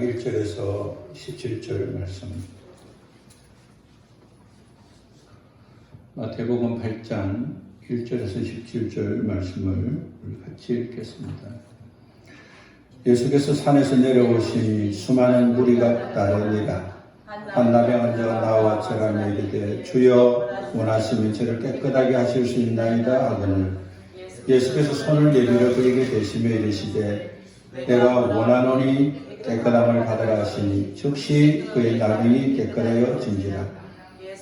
1절에서 17절 말씀. 마태복음 8장 1절에서 17절 말씀을 같이 읽겠습니다. 예수께서 산에서 내려오시니 수많은 무리가 따르니라. 한 나병 환자가 나와 저라며 이르되 주여 원하시면 저를 깨끗하게 하실 수 있나이다 하거늘 예수께서 손을 내밀어 그에게 대시며 이르시되 내가 원하노니 깨끗함을 받으라 하시니 즉시 그의 나병이 깨끗하여진지라.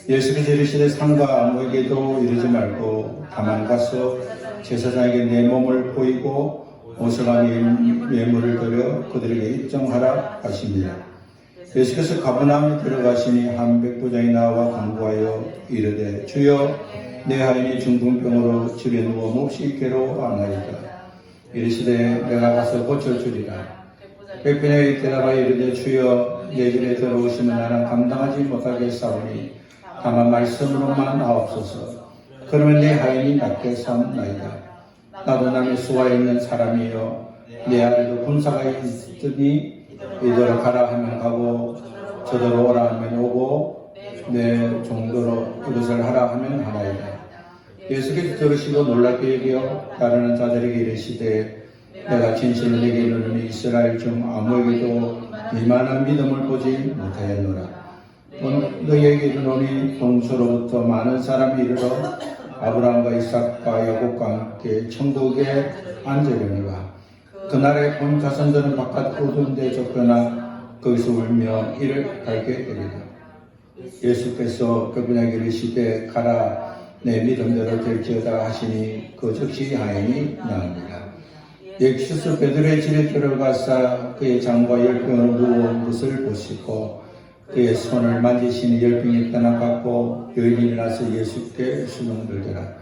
예수께서 이르시되 상과 아무에게도 이르지 말고 다만 가서 제사장에게 내 몸을 보이고 오성한 예물을 드려 그들에게 입정하라 하시니라. 예수께서 가버나움에 들어가시니 한 백부장이 나와 간구하여 이르되 주여 내 하인이 중풍병으로 집에 누워 몹시 괴로워하나이다. 이르시되 내가 가서 고쳐주리라. 백부장이 대답하여 이르되 주여 내 집에 들어오시면 나는 감당하지 못하겠사오니 다만 말씀으로만 하옵소서. 그러면 내 하인이 낫게 사옵나이다. 나도 남의 수하에 있는 사람이요 내 아래도 군사가 있으니 이대로 가라 하면 가고 저대로 오라 하면 오고 내 정도로 이것을 하라 하면 하나이다. 예수께서 들으시고 놀랍게 여겨 따르는 자들에게 이르시되 내가 진실을 내게 이르노니 이스라엘 중 아무에게도 이만한 믿음을 보지 못하였노라. 너희에게 이르노니 동서로부터 많은 사람이 이르러 아브라함과 이삭과 야곱과 함께 천국에 앉으려니와 그날에 본 자손들은 바깥 어두운 데 쫓겨나 거기서 울며 이를 갈게 되리라. 예수께서 그분에게 이르시되 가라 내 믿음대로 될지어다 하시니 그 즉시 하인이 나으니라. 예수께서 베드로의 집에 들어가사 그의 장과 열병으로 누워온 것을 보시고 그의 손을 만지시니 열병이 떠나갔고 여인이 일어나서 예수께 수명들더라.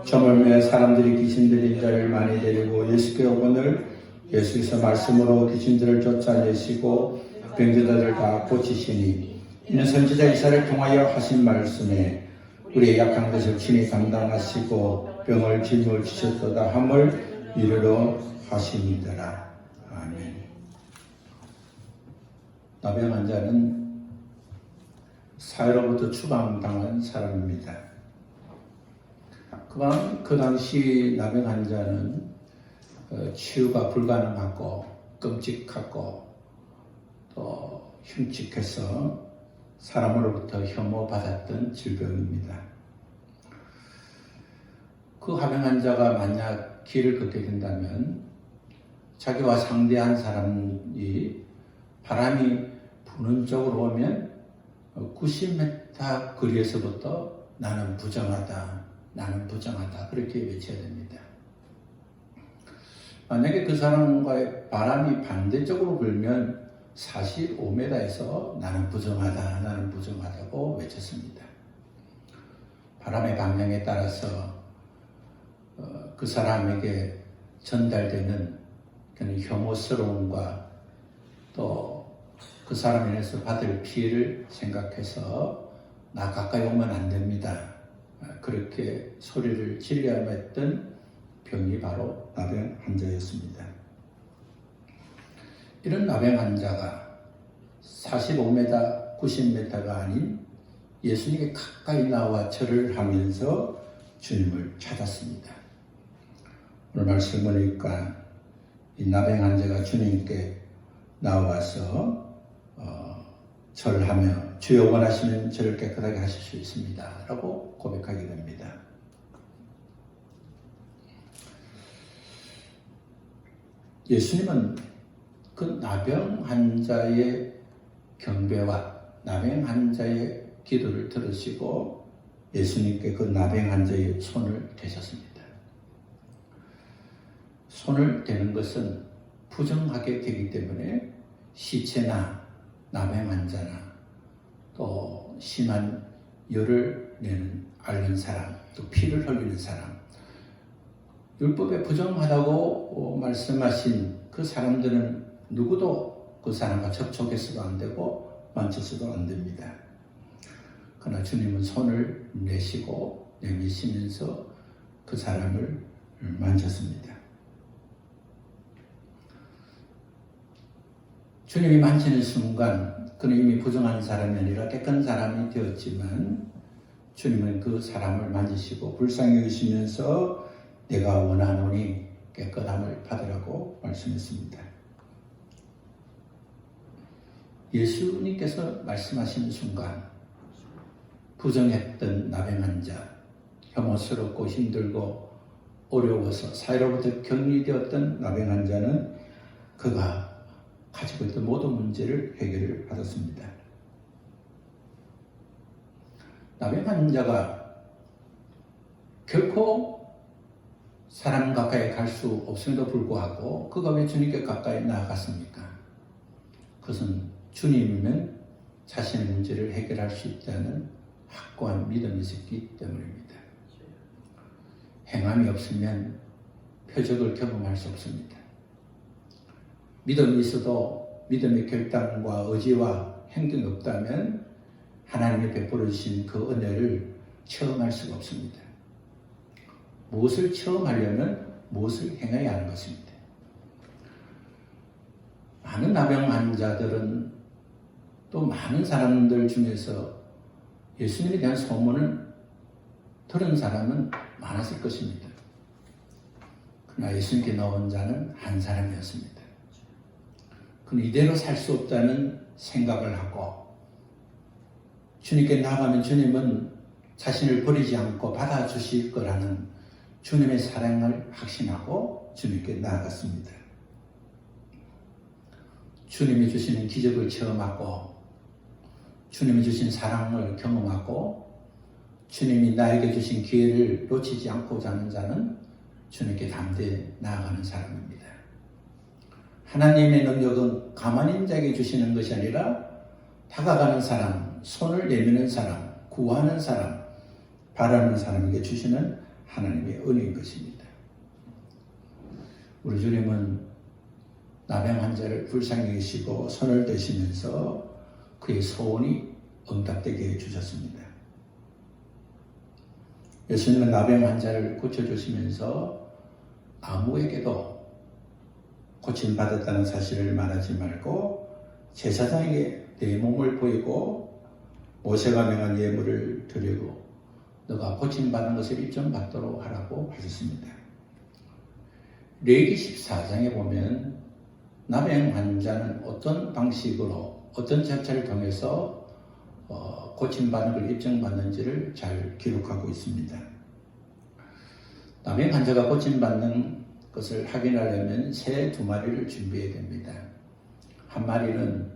저물매 사람들이 귀신 들린 자를 많이 데리고 예수께 오거늘 예수께서 말씀으로 귀신들을 쫓아내시고 병자들을 다 고치시니 이는 선지자 이사야를 통하여 하신 말씀에 우리의 약한 것을 친히 감당하시고 병을 짊을 지셨도다 함을 이르러 하시니더라. 아멘. 나병 환자는 사회로부터 추방당한 사람입니다. 그 당시 나병 환자는 치유가 불가능하고 끔찍하고 또 흉측해서 사람으로부터 혐오받았던 질병입니다. 그 나병 환자가 만약 길을 걷게 된다면 자기와 상대한 사람이 바람이 부는 쪽으로 오면 90m 거리에서부터 나는 부정하다 그렇게 외쳐야 됩니다. 만약에 그 사람과의 바람이 반대쪽으로 불면 45m에서 나는 부정하다고 외쳤습니다. 바람의 방향에 따라서 그 사람에게 전달되는 그런 혐오스러움과 또 그 사람에 인해서 받을 피해를 생각해서 나 가까이 오면 안 됩니다. 그렇게 소리를 지르며 했던 병이 바로 나병 환자였습니다. 이런 나병 환자가 45m, 90m가 아닌 예수님께 가까이 나와 절을 하면서 주님을 찾았습니다. 오늘 말씀 보니까 이 나병 환자가 주님께 나와서 절하며 주여 원하시면 저를 깨끗하게 하실 수 있습니다 라고 고백하게 됩니다. 예수님은 그 나병 환자의 경배와 나병 환자의 기도를 들으시고 예수님께 그 나병 환자의 손을 대셨습니다. 손을 대는 것은 부정하게 되기 때문에 시체나 나병 환자나 또 심한 열을 앓는 사람, 또 피를 흘리는 사람, 율법에 부정하다고 말씀하신 그 사람들은 누구도 그 사람과 접촉해서도 안 되고 만져서도 안 됩니다. 그러나 주님은 손을 내미시면서 그 사람을 만졌습니다. 주님이 만지는 순간 그는 이미 부정한 사람이 아니라 깨끗한 사람이 되었지만 주님은 그 사람을 만지시고 불쌍히 여기시면서 내가 원하노니 깨끗함을 받으라고 말씀했습니다. 예수님께서 말씀하시는 순간 부정했던 나병한 자, 혐오스럽고 힘들고 어려워서 사회로부터 격리되었던 나병한 자는 그가 가지고 있던 모든 문제를 해결을 받았습니다. 나병한 자가 결코 사람 가까이 갈 수 없음에도 불구하고 그가 왜 주님께 가까이 나아갔습니까? 그것은 주님이면 자신의 문제를 해결할 수 있다는 확고한 믿음이 있었기 때문입니다. 행함이 없으면 표적을 경험할 수 없습니다. 믿음이 있어도 믿음의 결단과 의지와 행동이 없다면 하나님이 베풀어 주신 그 은혜를 체험할 수가 없습니다. 무엇을 체험하려면 무엇을 행해야 하는 것입니다. 많은 나병 환자들은 또 많은 사람들 중에서 예수님에 대한 소문을 들은 사람은 많았을 것입니다. 그러나 예수님께 나온 자는 한 사람이었습니다. 그는 이대로 살 수 없다는 생각을 하고 주님께 나아가면 주님은 자신을 버리지 않고 받아주실 거라는 주님의 사랑을 확신하고 주님께 나아갔습니다. 주님이 주시는 기적을 체험하고 주님이 주신 사랑을 경험하고 주님이 나에게 주신 기회를 놓치지 않고자 하는 자는 주님께 담대히 나아가는 사람입니다. 하나님의 능력은 가만히 있는 자에게 주시는 것이 아니라 다가가는 사람, 손을 내미는 사람, 구하는 사람, 바라는 사람에게 주시는 하나님의 은혜인 것입니다. 우리 주님은 나병 환자를 불쌍히 여기시고 손을 대시면서 그의 소원이 응답되게 해주셨습니다. 예수님은 나병 환자를 고쳐주시면서 아무에게도 고침받았다는 사실을 말하지 말고 제사장에게 내 몸을 보이고 모세가 명한 예물을 드리고 너가 고침받은 것을 입증받도록 하라고 하셨습니다. 레위기 14장에 보면 나병 환자는 어떤 방식으로 어떤 절차를 통해서 고침받는 걸 입증받는지를 잘 기록하고 있습니다. 나병 환자가 고침받는 것을 확인하려면 새 2마리를 준비해야 됩니다. 한 마리는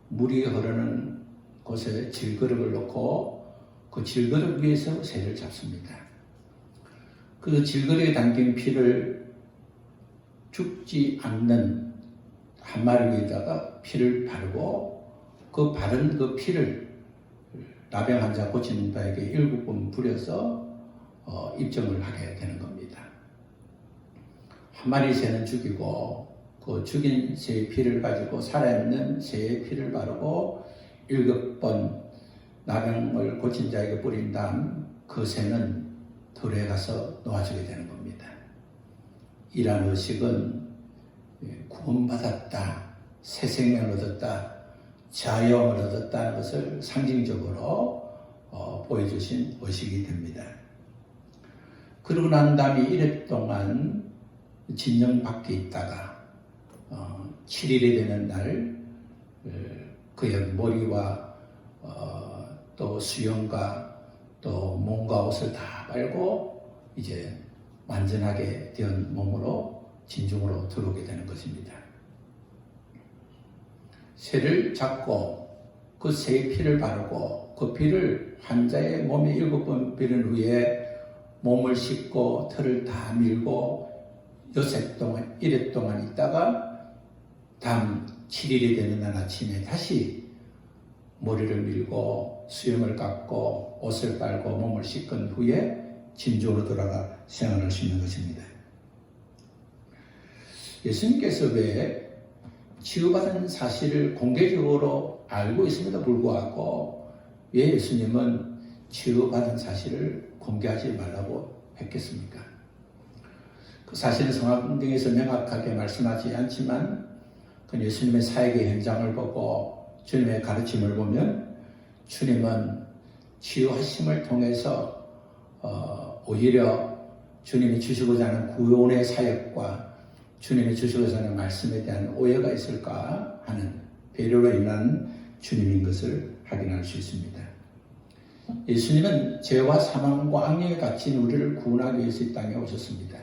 물이 흐르는 곳에 질그릇을 놓고 그 질그릇 위에서 새를 잡습니다. 그 질그릇에 담긴 피를 죽지 않는 한 마리 위에다가 피를 바르고 그 바른 그 피를 나병 환자 고치는 바에게 7번 뿌려서 입증을 하게 되는 겁니다. 한 마리 새는 죽이고 그 죽인 새의 피를 가지고 살아있는 새의 피를 바르고 7번 나병을 고친 자에게 뿌린 다음 그 새는 들에 가서 놓아주게 되는 겁니다. 이러한 의식은 구원받았다, 새 생명을 얻었다, 자유함을 얻었다는 것을 상징적으로 보여주신 의식이 됩니다. 그러고 난 다음에 1회 동안 진영 밖에 있다가 7일이 되는 날 그의 머리와 또 수염과 또 몸과 옷을 다 빨고 이제 완전하게 된 몸으로 진중으로 들어오게 되는 것입니다. 새를 잡고 그 새의 피를 바르고 그 피를 환자의 몸에 7번 비른 후에 몸을 씻고 털을 다 밀고 1회 동안 있다가 다음 7일이 되는 날 아침에 다시 머리를 밀고 수염을 깎고 옷을 빨고 몸을 씻은 후에 진주로 돌아가 생활할 수 있는 것입니다. 예수님께서 왜 치유받은 사실을 공개적으로 알고 있음에도 불구하고 왜 예수님은 치유받은 사실을 공개하지 말라고 했겠습니까? 그 사실은 성경에서 명확하게 말씀하지 않지만 그 예수님의 사역의 현장을 보고 주님의 가르침을 보면 주님은 치유하심을 통해서 오히려 주님이 주시고자 하는 구원의 사역과 주님이 주시고자 하는 말씀에 대한 오해가 있을까 하는 배려로 인한 주님인 것을 확인할 수 있습니다. 예수님은 죄와 사망과 악령에 갇힌 우리를 구원하기 위해서 이 땅에 오셨습니다.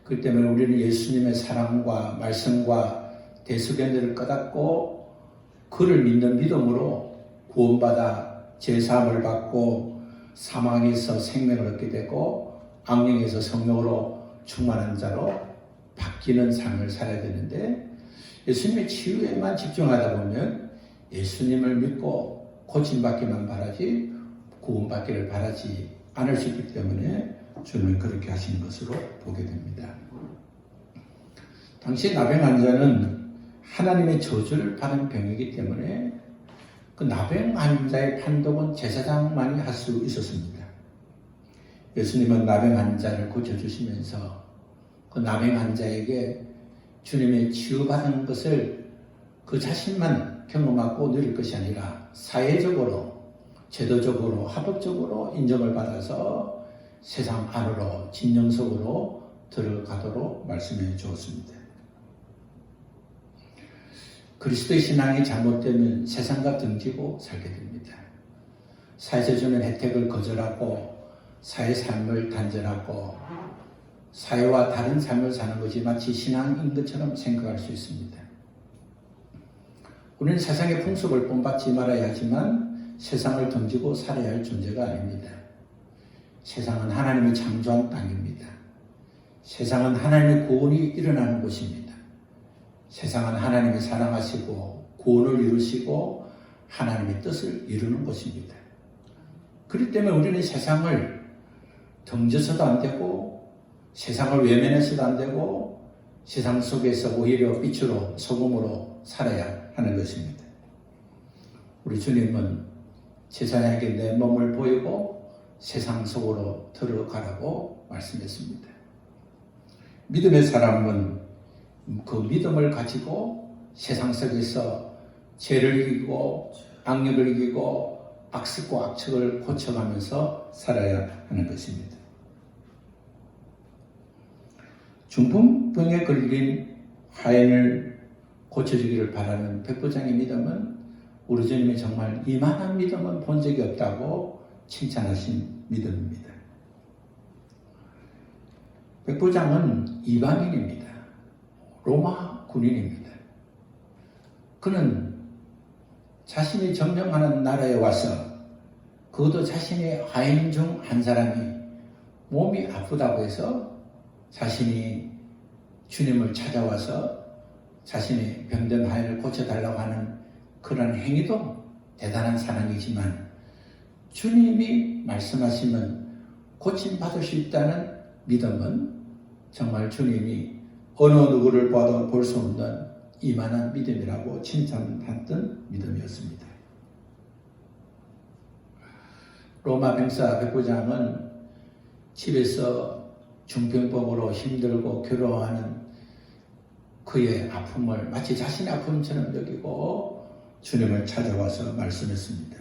그렇기 때문에 우리는 예수님의 사랑과 말씀과 대속연대를 깨닫고 그를 믿는 믿음으로 구원받아 죄사함을 받고 사망에서 생명을 얻게 되고 악령에서 성령으로 충만한 자로 바뀌는 삶을 살아야 되는데, 예수님의 치유에만 집중하다 보면 예수님을 믿고 고침받기만 바라지 구원받기를 바라지 않을 수 있기 때문에 주님은 그렇게 하시는 것으로 보게 됩니다. 당시 나병 환자는 하나님의 저주를 받은 병이기 때문에 그 나병 환자의 판독은 제사장만이 할 수 있었습니다. 예수님은 나병 환자를 고쳐주시면서 그 나병 환자에게 주님의 치유받은 것을 그 자신만 경험하고 누릴 것이 아니라 사회적으로, 제도적으로, 합법적으로 인정을 받아서 세상 안으로, 진영 속으로 들어가도록 말씀해 주었습니다. 그리스도의 신앙이 잘못되면 세상과 등지고 살게 됩니다. 사회에서 주는 혜택을 거절하고 사회 삶을 단절하고 사회와 다른 삶을 사는 것이 마치 신앙인 것처럼 생각할 수 있습니다. 우리는 세상의 풍습을 본받지 말아야 하지만 세상을 던지고 살아야 할 존재가 아닙니다. 세상은 하나님이 창조한 땅입니다. 세상은 하나님의 구원이 일어나는 곳입니다. 세상은 하나님이 사랑하시고 구원을 이루시고 하나님의 뜻을 이루는 곳입니다. 그렇기 때문에 우리는 세상을 던져서도 안 되고 세상을 외면해서도 안 되고 세상 속에서 오히려 빛으로 소금으로 살아야 하는 것입니다. 우리 주님은 제사장에게 내 몸을 보이고 세상 속으로 들어가라고 말씀했습니다. 믿음의 사람은 그 믿음을 가지고 세상 속에서 죄를 이기고 악력을 이기고 악습과 악측을 고쳐가면서 살아야 하는 것입니다. 중풍병에 걸린 화인을 고쳐주기를 바라는 백부장의 믿음은 우리 주님이 정말 이만한 믿음은 본 적이 없다고 칭찬하신 믿음입니다. 백부장은 이방인입니다. 로마 군인입니다. 그는 자신이 점령하는 나라에 와서 그것도 자신의 하인 중 한 사람이 몸이 아프다고 해서 자신이 주님을 찾아와서 자신의 병든 하인을 고쳐달라고 하는 그런 행위도 대단한 사랑이지만 주님이 말씀하시면 고침받을 수 있다는 믿음은 정말 주님이 어느 누구를 봐도 볼 수 없는 이만한 믿음이라고 칭찬했던 믿음이었습니다. 로마 병사 백부장은 집에서 중병법으로 힘들고 괴로워하는 그의 아픔을 마치 자신의 아픔처럼 여기고 주님을 찾아와서 말씀했습니다.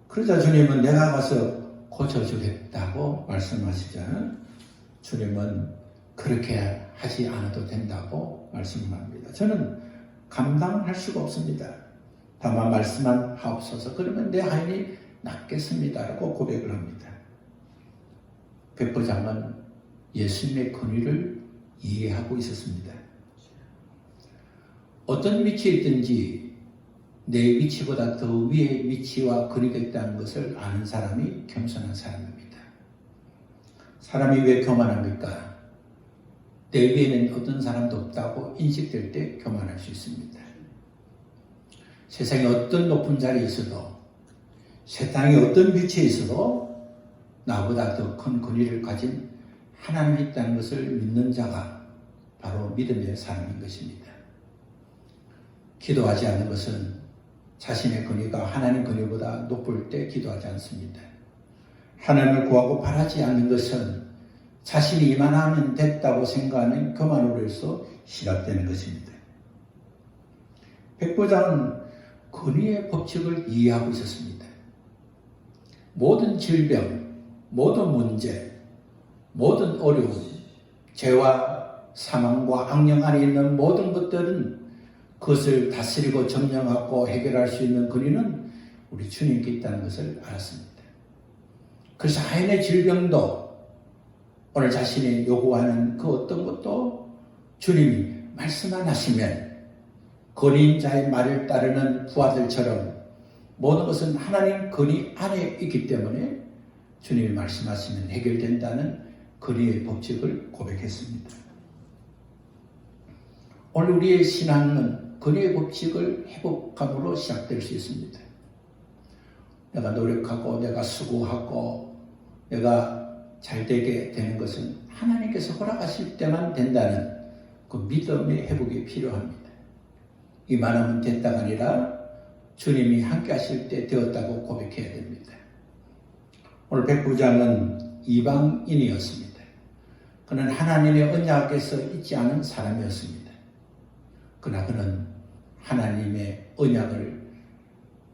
그러자 주님은 내가 가서 고쳐주겠다고 말씀하시자 주님은 그렇게 하지 않아도 된다고 말씀합니다. 저는 감당할 수가 없습니다. 다만 말씀만 하옵소서. 그러면 내 하인이 낫겠습니다라고 고백을 합니다. 백부장은 예수님의 권위를 이해하고 있었습니다. 어떤 위치에 있든지 내 위치보다 더 위의 위치와 권위가 있다는 것을 아는 사람이 겸손한 사람입니다. 사람이 왜 교만합니까? 내 위에는 어떤 사람도 없다고 인식될 때 교만할 수 있습니다. 세상에 어떤 높은 자리에 있어도 세상에 어떤 위치에 있어도 나보다 더 큰 권위를 가진 하나님이 있다는 것을 믿는 자가 바로 믿음의 사람인 것입니다. 기도하지 않는 것은 자신의 권위가 하나님 권위보다 높을 때 기도하지 않습니다. 하나님을 구하고 바라지 않는 것은 자신이 이만하면 됐다고 생각하는 교만으로 해서 시작되는 것입니다. 백부장은 권위의 법칙을 이해하고 있었습니다. 모든 질병, 모든 문제, 모든 어려움, 죄와 사망과 악령 안에 있는 모든 것들은 그것을 다스리고 점령하고 해결할 수 있는 권위는 우리 주님께 있다는 것을 알았습니다. 그래서 하인의 질병도 오늘 자신이 요구하는 그 어떤 것도 주님이 말씀만 하시면 권위자의 말을 따르는 부하들처럼 모든 것은 하나님 권위 안에 있기 때문에 주님이 말씀하시면 해결된다는 권위의 법칙을 고백했습니다. 오늘 우리의 신앙은 권위의 법칙을 회복함으로 시작될 수 있습니다. 내가 노력하고 내가 수고하고 내가 잘되게 되는 것은 하나님께서 허락하실 때만 된다는 그 믿음의 회복이 필요합니다. 이만하면 됐다가 아니라 주님이 함께 하실 때 되었다고 고백해야 됩니다. 오늘 백부장은 이방인이었습니다. 그는 하나님의 언약에서 있지 않은 사람이었습니다. 그러나 그는 하나님의 언약을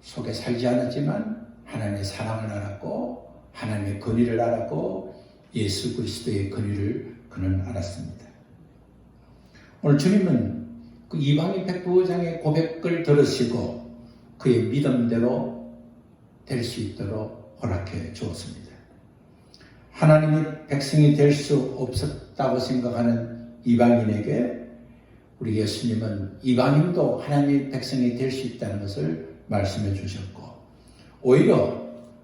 속에 살지 않았지만 하나님의 사랑을 알았고 하나님의 권위를 알았고 예수 그리스도의 권위를 그는 알았습니다. 오늘 주님은 그 이방인 백부장의 고백을 들으시고 그의 믿음대로 될 수 있도록 허락해 주었습니다. 하나님의 백성이 될 수 없었다고 생각하는 이방인에게 우리 예수님은 이방인도 하나님의 백성이 될 수 있다는 것을 말씀해 주셨고 오히려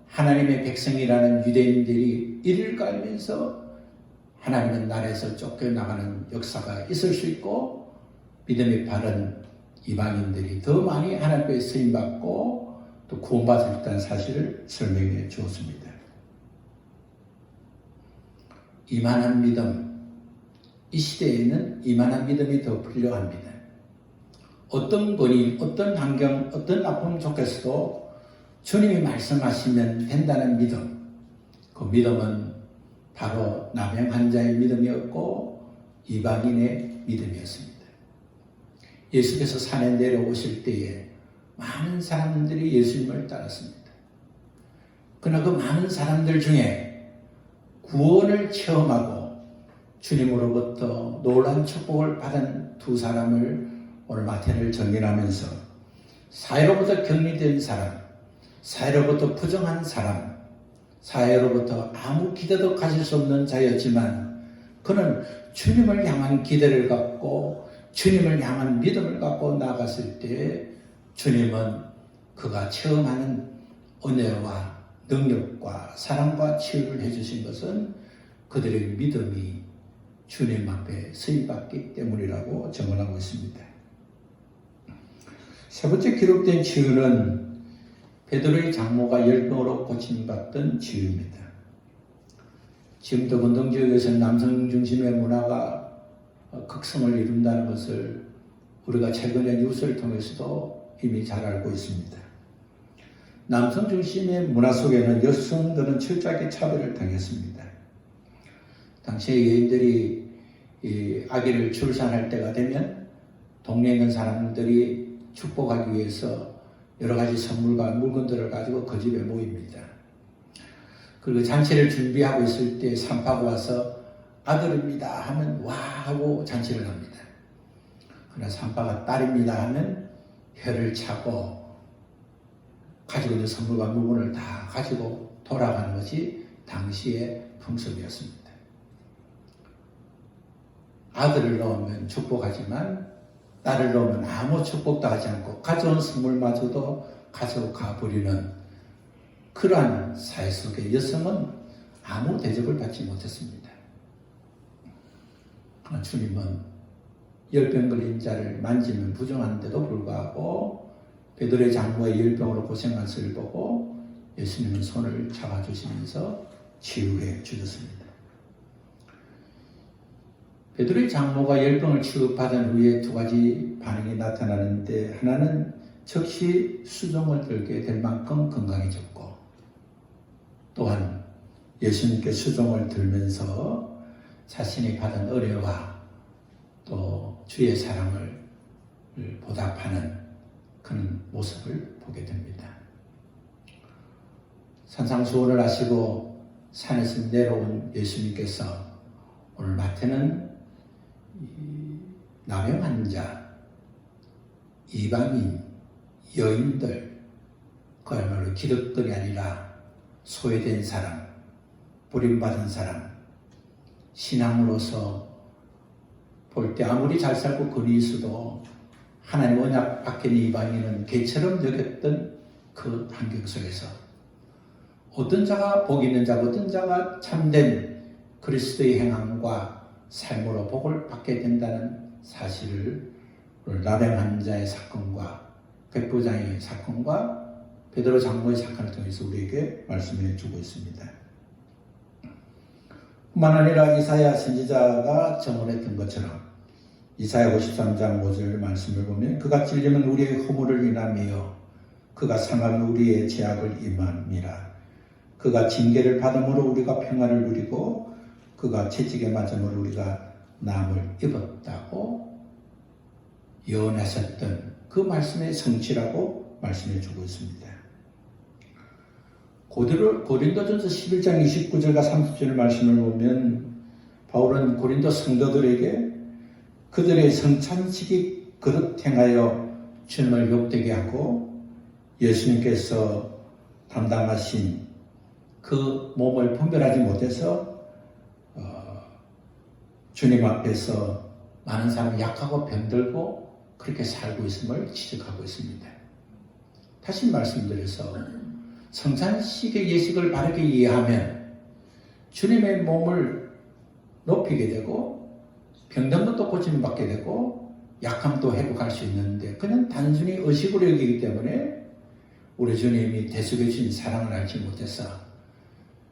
하나님의 백성이라는 유대인들이 이를 갈면서 하나님의 나라에서 쫓겨나가는 역사가 있을 수 있고 믿음이 바른 이방인들이 더 많이 하나님께 쓰임받고 또 구원받을 수 있다는 사실을 설명해 주었습니다. 이만한 믿음, 이 시대에는 이만한 믿음이 더 필요합니다. 어떤 권위, 어떤 환경, 어떤 아픔 속에서도 주님이 말씀하시면 된다는 믿음, 그 믿음은 바로 남양 환자의 믿음이었고 이방인의 믿음이었습니다. 예수께서 산에 내려오실 때에 많은 사람들이 예수님을 따랐습니다. 그러나 그 많은 사람들 중에 구원을 체험하고 주님으로부터 놀라운 축복을 받은 두 사람을 오늘 마태를 정리하면서 사회로부터 격리된 사람, 사회로부터 부정한 사람, 사회로부터 아무 기대도 가질 수 없는 자였지만 그는 주님을 향한 기대를 갖고 주님을 향한 믿음을 갖고 나갔을 때 주님은 그가 체험하는 은혜와 능력과 사랑과 치유를 해주신 것은 그들의 믿음이 주님 앞에 쓰임받기 때문이라고 증언하고 있습니다. 세 번째 기록된 치유는 베드로의 장모가 열병으로 고침받던 치유입니다. 지금도 건동지역에서는 남성 중심의 문화가 극성을 이룬다는 것을 우리가 최근에 뉴스를 통해서도 이미 잘 알고 있습니다. 남성 중심의 문화 속에는 여성들은 철저하게 차별을 당했습니다. 당시에 여인들이 아기를 출산할 때가 되면 동네에 있는 사람들이 축복하기 위해서 여러 가지 선물과 물건들을 가지고 그 집에 모입니다. 그리고 잔치를 준비하고 있을 때 산파가 와서 아들입니다 하면 와 하고 잔치를 합니다. 그러나 산파가 딸입니다 하면 혀를 차고 가지고 있는 선물과 물건을 다 가지고 돌아가는 것이 당시의 풍습이었습니다. 아들을 넣으면 축복하지만 딸을 넣으면 아무 축복도 하지 않고 가져온 선물마저도 가지고 가버리는 그러한 사회 속에 여성은 아무 대접을 받지 못했습니다. 주님은 열병 걸린 자를 만지면 부정하는데도 불구하고 베드로의 장모의 열병으로 고생한 것을 보고 예수님은 손을 잡아주시면서 치유해 주셨습니다. 베드로의 장모가 열병을 치유받은 후에 두 가지 반응이 나타나는데 하나는 즉시 수종을 들게 될 만큼 건강해졌고 또한 예수님께 수종을 들면서 자신이 받은 은혜와 또 주의 사랑을 보답하는 그런 모습을 보게 됩니다. 산상수훈을 하시고 산에서 내려온 예수님께서 오늘 마태는 나병 자, 이방인, 여인들, 그야말로 기득권이 아니라 소외된 사람, 버림받은 사람, 신앙으로서 볼 때 아무리 잘 살고 권위 있어도 하나님 언약 밖에 있는 이방인은 개처럼 여겼던 그 환경 속에서 어떤 자가 복 있는 자고 어떤 자가 참된 그리스도의 행함과 삶으로 복을 받게 된다는 사실을 나병 자의 사건과 백부장의 사건과 베드로 장로의 사건을 통해서 우리에게 말씀해 주고 있습니다. 뿐만 아니라 이사야 선지자가 정언했던 것처럼 이사야 53장 5절 말씀을 보면 그가 찔리면 우리의 허물을 인함이요 그가 상하면 우리의 죄악을 임함이라. 그가 징계를 받음으로 우리가 평안을 누리고 그가 채찍에 맞음으로 우리가 나음을 입었다고 예언하셨던 그 말씀의 성취라고 말씀해 주고 있습니다. 고린도전서 11장 29절과 30절 말씀을 보면 바울은 고린도 성도들에게 그들의 성찬식이 그릇 행하여 주님을 욕되게 하고 예수님께서 담당하신 그 몸을 분별하지 못해서 주님 앞에서 많은 사람이 약하고 병들고 그렇게 살고 있음을 지적하고 있습니다. 다시 말씀드려서 성찬식의 예식을 바르게 이해하면 주님의 몸을 높이게 되고 병든 것도 고침받게 되고 약함도 회복할 수 있는데 그냥 단순히 의식으로 여기기 때문에 우리 주님이 대속해 주신 사랑을 알지 못해서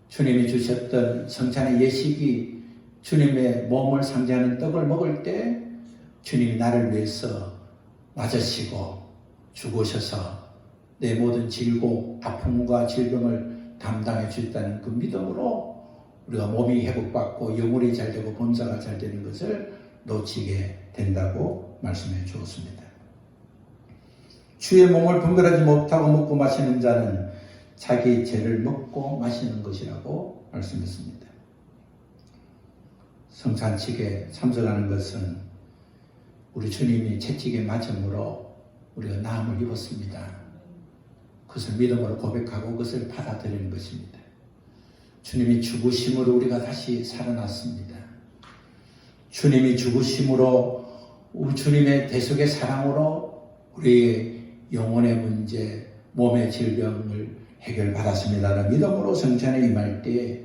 주님이 주셨던 성찬의 예식이 주님의 몸을 상징하는 떡을 먹을 때 주님이 나를 위해서 맞으시고 죽으셔서 내 모든 질곡, 아픔과 질병을 담당해 주셨다는 그 믿음으로 우리가 몸이 회복받고 영혼이 잘 되고 범사가 잘 되는 것을 놓치게 된다고 말씀해 주었습니다. 주의 몸을 분별하지 못하고 먹고 마시는 자는 자기 죄를 먹고 마시는 것이라고 말씀했습니다. 성찬식에 참석하는 것은 우리 주님이 채찍에 맞음으로 우리가 나음을 입었습니다. 그것을 믿음으로 고백하고 그것을 받아들이는 것입니다. 주님이 죽으심으로 우리가 다시 살아났습니다. 주님이 죽으심으로 주님의 대속의 사랑으로 우리의 영혼의 문제, 몸의 질병을 해결받았습니다라는 믿음으로 성찬에 임할 때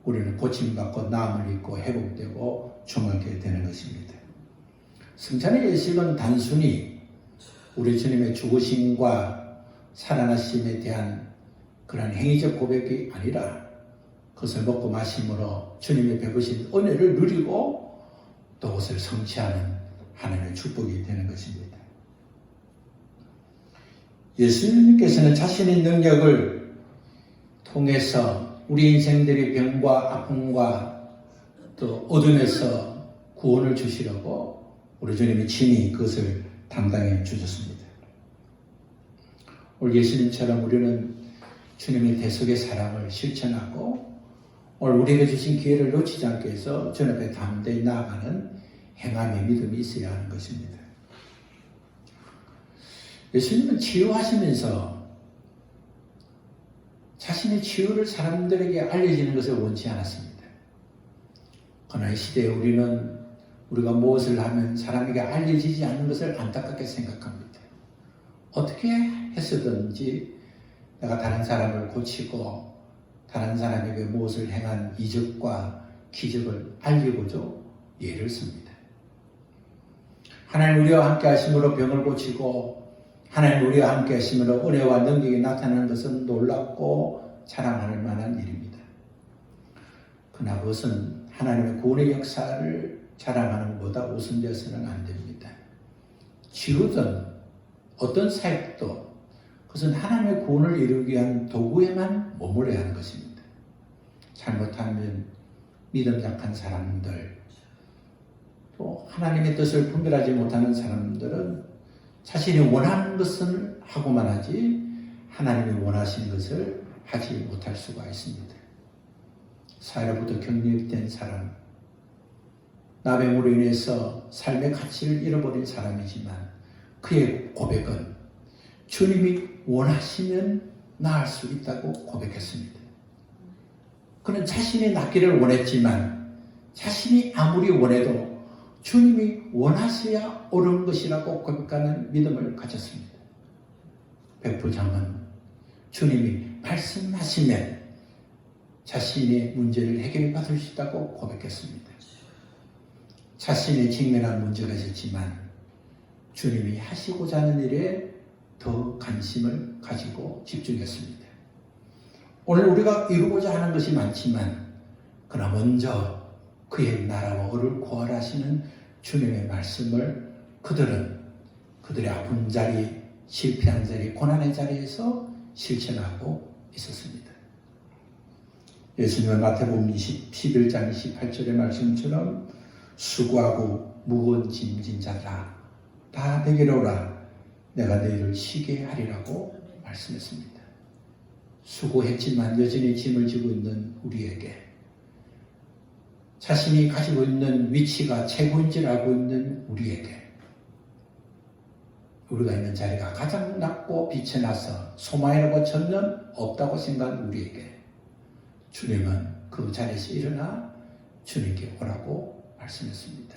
우리는 고침받고 나음을 입고 회복되고 충만하게 되는 것입니다. 성찬의 예식은 단순히 우리 주님의 죽으심과 살아나심에 대한 그런 행위적 고백이 아니라 그것을 먹고 마심으로 주님의 베푸신 은혜를 누리고 또 그것을 성취하는 하나님의 축복이 되는 것입니다. 예수님께서는 자신의 능력을 통해서 우리 인생들의 병과 아픔과 또 어둠에서 구원을 주시려고 우리 주님이 친히 그것을 담당해 주셨습니다. 오늘 예수님처럼 우리는 주님의 대속의 사랑을 실천하고 오늘 우리에게 주신 기회를 놓치지 않기 위해서 주님 앞에 담대히 나아가는 행함의 믿음이 있어야 하는 것입니다. 예수님은 치유하시면서 자신의 치유를 사람들에게 알려지는 것을 원치 않았습니다. 그러나 이 시대에 우리가 무엇을 하면 사람에게 알려지지 않는 것을 안타깝게 생각합니다. 어떻게 했었든지 내가 다른 사람을 고치고 다른 사람에게 무엇을 행한 이적과 기적을 알리고자 예를 씁니다. 하나님 우리와 함께 하심으로 병을 고치고 하나님 우리와 함께 하심으로 은혜와 능력이 나타나는 것은 놀랍고 자랑할 만한 일입니다. 그러나 그것은 하나님의 구원의 역사를 자랑하는 것보다 우선되어서는 안 됩니다. 치유든 어떤 사역도 그것은 하나님의 구원을 이루기 위한 도구에만 머물러야 하는 것입니다. 잘못하면 믿음 약한 사람들, 또 하나님의 뜻을 분별하지 못하는 사람들은 자신이 원하는 것을 하고만 하지 하나님이 원하시는 것을 하지 못할 수가 있습니다. 사회로부터 격리된 사람, 남의 무로 인해서 삶의 가치를 잃어버린 사람이지만 그의 고백은 주님이 원하시면 나을 수 있다고 고백했습니다. 그는 자신이 낫기를 원했지만 자신이 아무리 원해도 주님이 원하셔야 옳은 것이라고 고백하는 믿음을 가졌습니다. 백부장은 주님이 말씀하시면 자신의 문제를 해결 받을 수 있다고 고백했습니다. 자신이 직면한 문제가 있었지만 주님이 하시고자 하는 일에 더 관심을 가지고 집중했습니다. 오늘 우리가 이루고자 하는 것이 많지만 그러나 먼저 그의 나라와 의를 구하라 하시는 주님의 말씀을 그들은 그들의 아픈 자리, 실패한 자리, 고난의 자리에서 실천하고 있었습니다. 예수님은 마태복음 11장 28절의 말씀처럼 수고하고 무거운 짐진 자들아 다 내게로 오라 내가 너희를 쉬게 하리라고 말씀했습니다. 수고했지만 여전히 짐을 지고 있는 우리에게 자신이 가지고 있는 위치가 최고인 줄 알고 있는 우리에게 우리가 있는 자리가 가장 낮고 빛에 나서 소망이라고 전혀 없다고 생각한 우리에게 주님은 그 자리에서 일어나 주님께 오라고 말씀했습니다.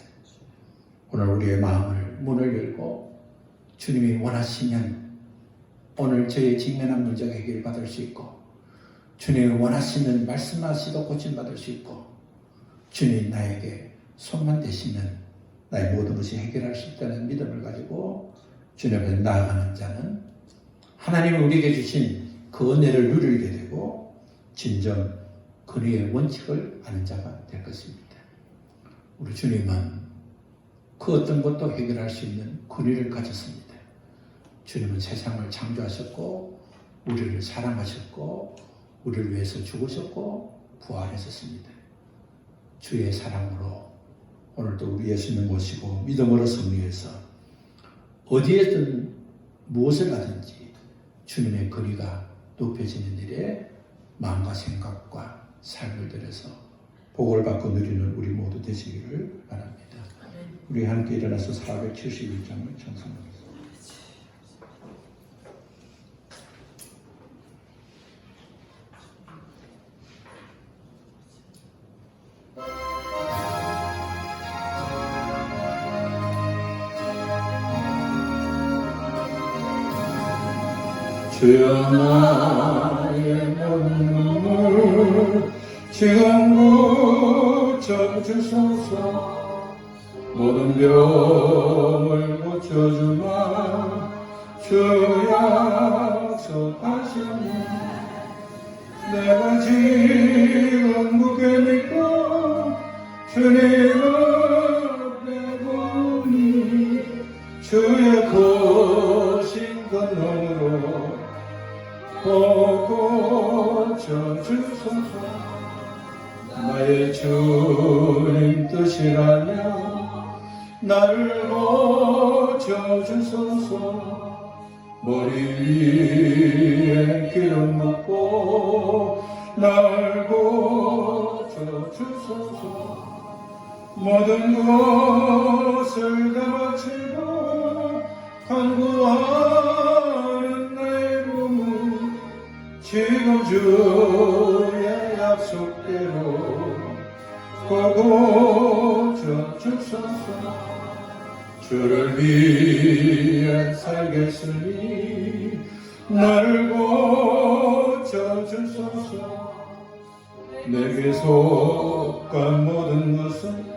오늘 우리의 마음을 문을 열고 주님이 원하시면 오늘 저의 직면한 문제가 해결받을 수 있고 주님이 원하시면 말씀하시도 고침받을 수 있고 주님 나에게 손만 대시면 나의 모든 것이 해결할 수 있다는 믿음을 가지고 주님 앞에 나아가는 자는 하나님이 우리에게 주신 그 은혜를 누리게 되고 진정 그리의 원칙을 아는 자가 될 것입니다. 우리 주님은 그 어떤 것도 해결할 수 있는 권위를 가졌습니다. 주님은 세상을 창조하셨고 우리를 사랑하셨고 우리를 위해서 죽으셨고 부활하셨습니다. 주의 사랑으로 오늘도 우리 예수님 모시고 믿음으로 승리해서 어디에든 무엇을 하든지 주님의 거리가 높여지는 일에 마음과 생각과 삶을 들여서 복을 받고 누리는 우리 모두 되시기를 바랍니다. 우리 함께 일어나서 471장을 청송하겠습니다. 주여 나의 눈물 지금 고쳐주소서 모든 병을 고쳐주마 주 약속하시니 내가 지금 무게 믿고 주님을 배우니 주의 거신 권능으로 고쳐주소서 나의 주님 뜻이라며 나를 고쳐주소서 머리 위에 기름 붓고 날 고쳐주소서 모든 것을 다 바치고 간구하는 나의 몸은 지금 주의 약속대로 고쳐주소서 주를 위해 살겠으니 나를 고쳐주소서 내게 속한 모든 것은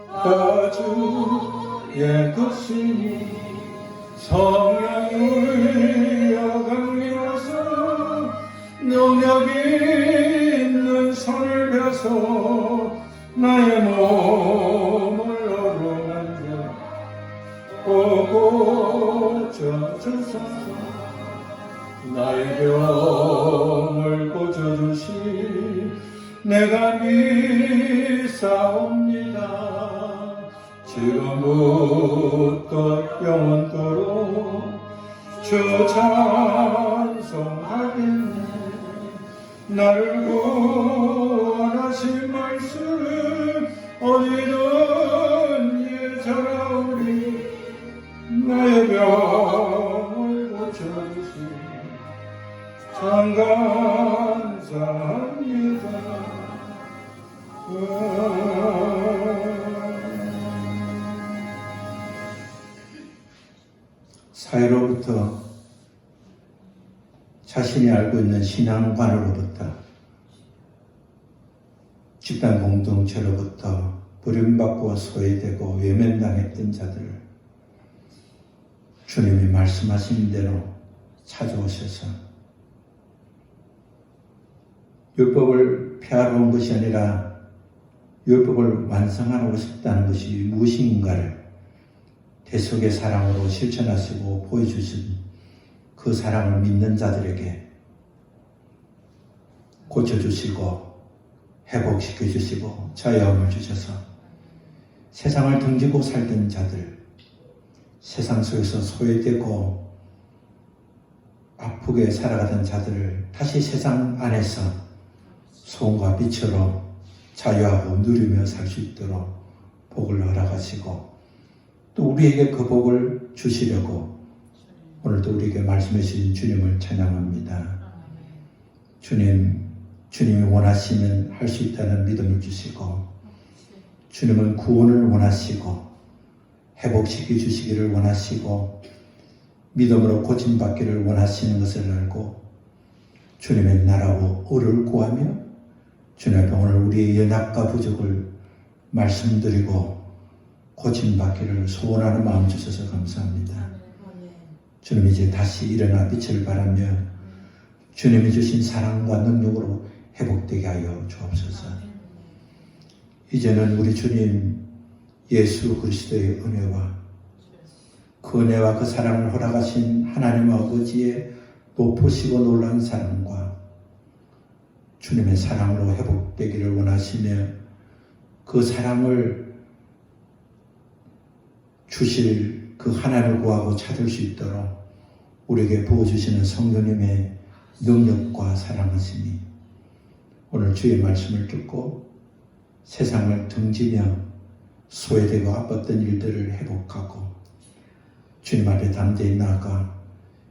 다 주의 것이니 성령을 여강이어서 능력 있는 손을 펴서 나의 몸을 어루만져 고쳐주소서 나의 병을 고쳐주시 내가 믿사옵니다 지금부터 영원토록 주 찬송하겠네. 나를 구원하신 말씀 어디든 예전하오니 나의 병을 고쳐주신 참 감사합니다. 사회로부터 자신이 알고 있는 신앙관으로부터 집단 공동체로부터 버림받고 소외되고 외면당했던 자들을 주님이 말씀하신 대로 찾아오셔서 율법을 폐하러 온 것이 아니라 율법을 완성하러 오셨다는 것이 무엇인가를 대속의 사랑으로 실천하시고 보여주신 그 사랑을 믿는 자들에게 고쳐주시고 회복시켜주시고 자유함을 주셔서 세상을 등지고 살던 자들, 세상 속에서 소외되고 아프게 살아가던 자들을 다시 세상 안에서 소금과 빛으로 자유하고 누리며 살 수 있도록 복을 허락하시고 또 우리에게 그 복을 주시려고 오늘도 우리에게 말씀해 주신 주님을 찬양합니다. 주님이 원하시면 할 수 있다는 믿음을 주시고 주님은 구원을 원하시고 회복시켜 주시기를 원하시고 믿음으로 고침받기를 원하시는 것을 알고 주님의 나라와 의를 구하며 주님 앞에 오늘 우리의 연약과 부족을 말씀드리고 고침받기를 소원하는 마음 주셔서 감사합니다. 주님 이제 다시 일어나 빛을 발하며 주님이 주신 사랑과 능력으로 회복되게 하여 주옵소서. 이제는 우리 주님 예수 그리스도의 은혜와 그 은혜와 그 사랑을 허락하신 하나님 아버지의 높으시고 놀라운 사랑과 주님의 사랑으로 회복되기를 원하시며 그 사랑을 주실 그 하나님을 구하고 찾을 수 있도록 우리에게 부어주시는 성령님의 능력과 사랑하심이 오늘 주의 말씀을 듣고 세상을 등지며 소외되고 아팠던 일들을 회복하고 주님 앞에 담대히 나아가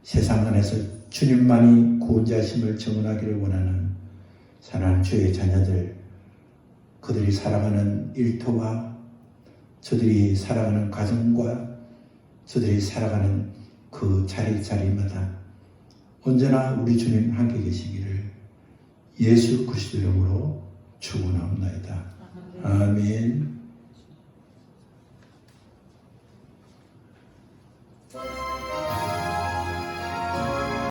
세상 안에서 주님만이 구원자심을 증언하기를 원하는 사랑하는 주의 자녀들, 그들이 살아가는 일터와 저들이 살아가는 가정과 저들이 살아가는 그 자리자리마다 언제나 우리 주님 함께 계시기를 예수 그리스도 이름으로 축원합니다. 아멘.